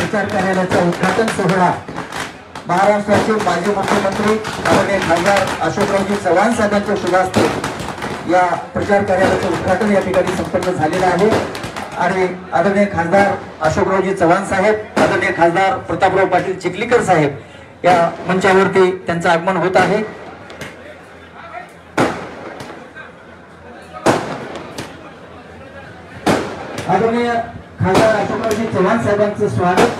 प्रचार कार्यालयाचा उद्घाटन सोहळा महाराष्ट्राचे माजी मुख्यमंत्री आदरणीय खासदार अशोकरावजी चव्हाण साहेबांच्या शुभ हस्ते या प्रचार कार्यालयाचे उद्घाटन या ठिकाणी संपन्न झालेले आहे। आणि आदरणीय खासदार अशोकरावजी चव्हाण साहेब, आदरणीय खासदार प्रतापराव पाटील चिखलीकर साहेब या मंचावरती त्यांचं आगमन होत आहे। आदरणीय खासदार अशोकरावजी चव्हाण साहेबांचं स्वागत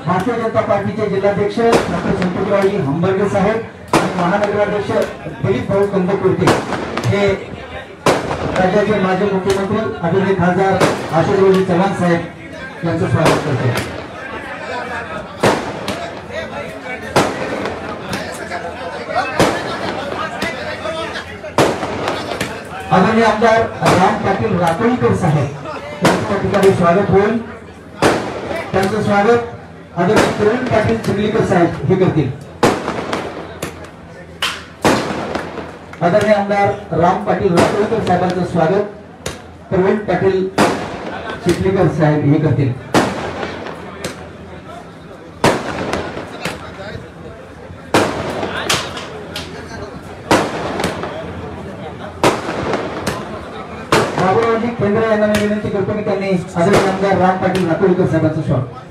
भारतीय जनता पार्टीचे जिल्हाध्यक्ष डॉक्टर संतोषरावजी हंबर्गे साहेब आणि महानगराध्यक्ष दिलीप भाऊ कंदकुर्ते हे राज्याचे माजी मुख्यमंत्री आदरणीय खासदार अशोकरावजी चव्हाण साहेब यांचं स्वागत करते। आदरणीय आमदार राम पाटील रातोळीकर साहेब यांच्या ठिकाणी स्वागत होईल। त्यांचं स्वागत आदरणीय प्रवीण पाटील चिखलीकर साहेब हे करतील। आदरणीय आमदार राम पाटील रातोळीकर साहेबांचं स्वागत प्रवीण पाटील चिखलीकर साहेब हे करतील। बाबूरावजी केंद्र यांना मी विनंती करतो की त्यांनी आदरणीय आमदार राम पाटील रातोळीकर साहेबांचं स्वागत।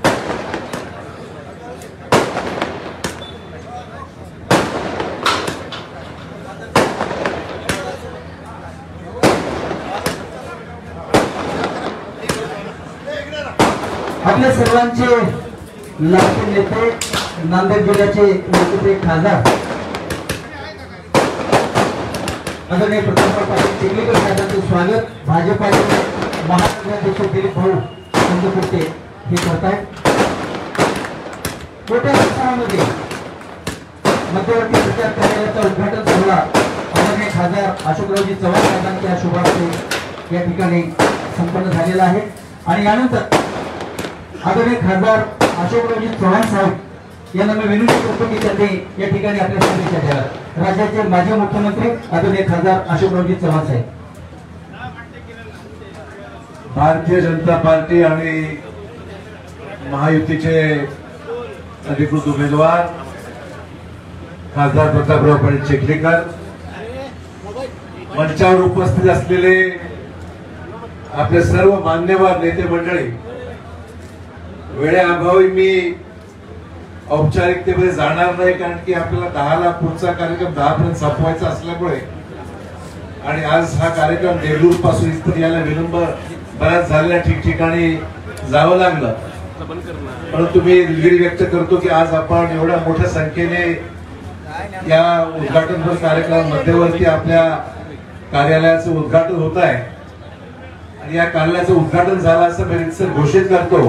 आपल्या सर्वांचे लाडके नेते नांदेड जिल्ह्याचे लोकप्रिय खासदार आदरणीय प्रतापराव पाटील चिखलीकर साहेबांचं स्वागत भाजपाचे महानगराध्यक्ष दिलीप भाऊ कंदकुर्ते हे करतायत। मोठ्या उत्साहामध्ये मध्यवर्ती प्रचार कार्यालयाचा उद्घाटन सोहळा आदरणीय खासदार अशोकरावजी चव्हाण साहेबांच्या शुभ हस्ते या ठिकाणी संपन्न झालेला आहे। आणि यानंतर आदरणीय खासदार अशोकरावजी चव्हाण साहेब यांना मी विनंती करतो की त्यांनी या ठिकाणी आपल्या संदेशा द्याव्यात। राज्याचे माजी मुख्यमंत्री आदरणीय खासदार अशोकरावजी चव्हाण साहेब। भारतीय जनता पार्टी आणि महायुतीचे अधिकृत उमेदवार खासदार प्रतापराव पाटील चिखलीकर, मंचावर उपस्थित असलेले आपले सर्व मान्यवर नेते मंडळी, वेळेअभावी मी औपचारिकतेमध्ये जाणार नाही कारण की आपल्याला 10ला पुढचा कार्यक्रम 10 पर्यंत संपवायचा असल्यामुळे आणि आज हा कार्यक्रम देगलूर पासून इथं यायला विलंब बऱ्याच झालेल्या ठिकठिकाणी जावं लागलं। परंतु मी दिलगिरी व्यक्त करतो की आज आपण एवढ्या मोठ्या संख्येने या उद्घाटनपर कार्यक्रम मध्यवर्ती आपल्या कार्यालयाचं उद्घाटन होत आहे आणि या कार्यालयाचं उद्घाटन झालं असं मी रितसर घोषित करतो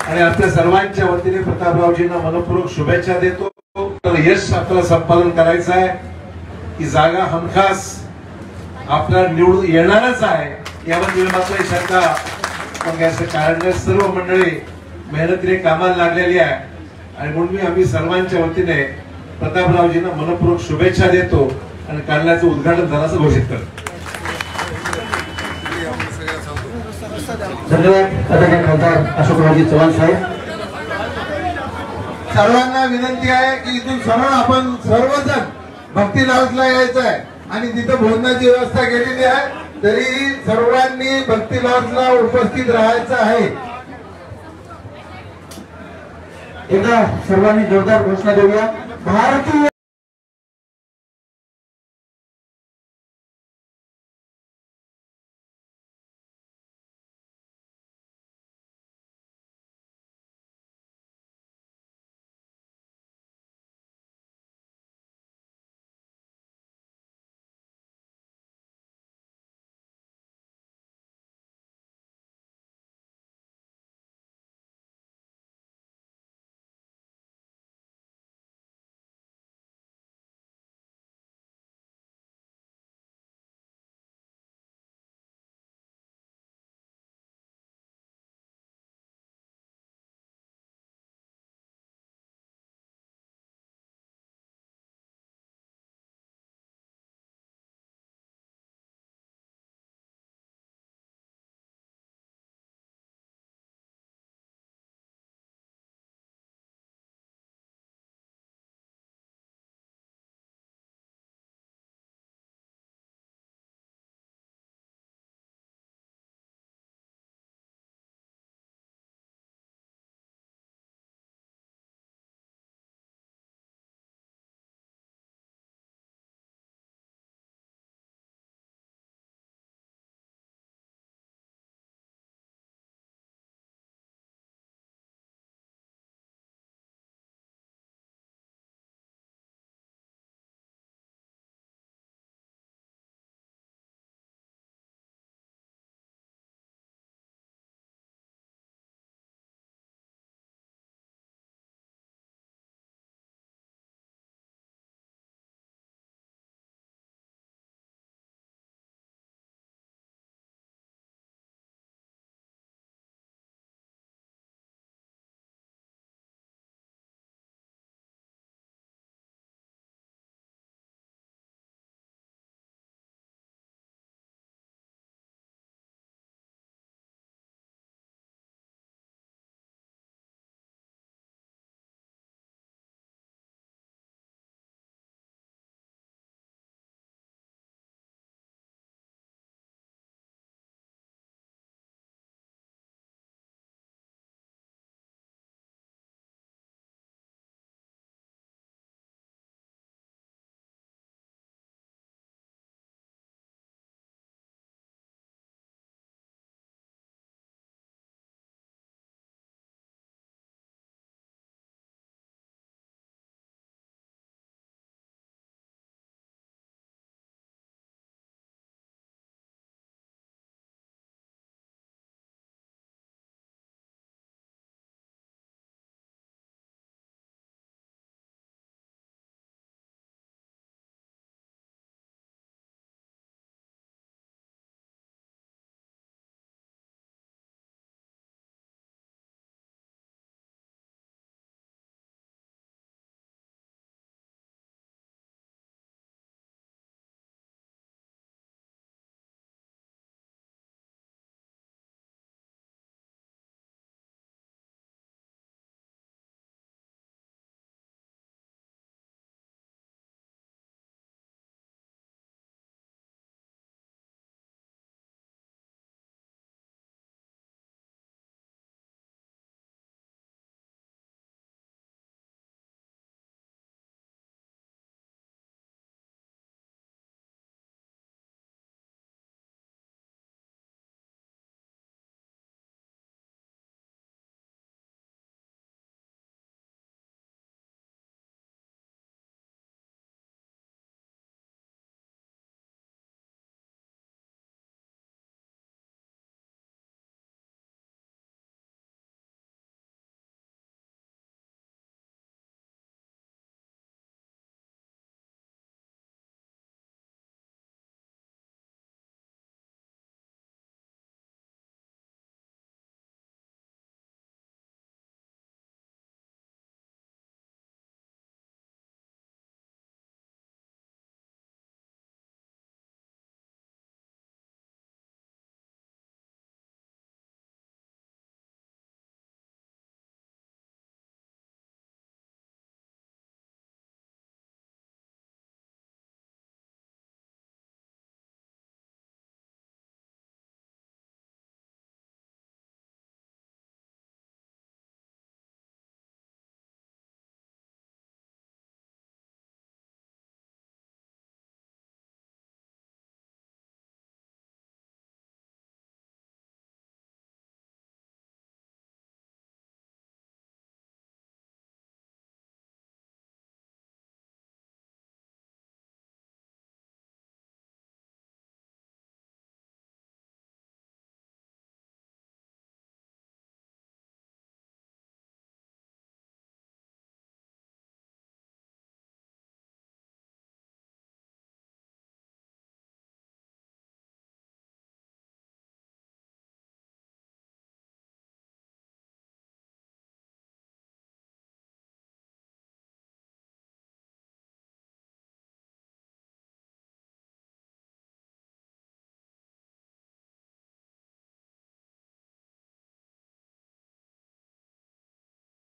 आणि आपल्या सर्वांच्या वतीने प्रतापरावजींना मनपूर्वक शुभेच्छा देतो। यश आपल्याला संपादन करायचं आहे, ही जागा हमखास आपल्याला निवडून येणारच आहे यामध्ये मात्र शंका पण याचं कारण सर्व मंडळी मेहनतीने कामाला लागलेली आहे आणि म्हणून मी आम्ही सर्वांच्या वतीने प्रतापरावजींना मनपूर्वक शुभेच्छा देतो आणि कार्यालयाचं उद्घाटन झालं असं घोषित करतो। धन्यवाद आदरणीय खासदार अशोकरावजी चव्हाण साहेब। सर्वांना विनंती आहे की इथून सरळ आपण सर्वजण भक्ती लॉजला यायचं आहे आणि तिथं भोजनाची व्यवस्था केलेली आहे, तरी सर्वांनी भक्ती लॉजला उपस्थित राहायचं आहे। एकदा सर्वांनी जोरदार घोषणा देऊया। भारतीय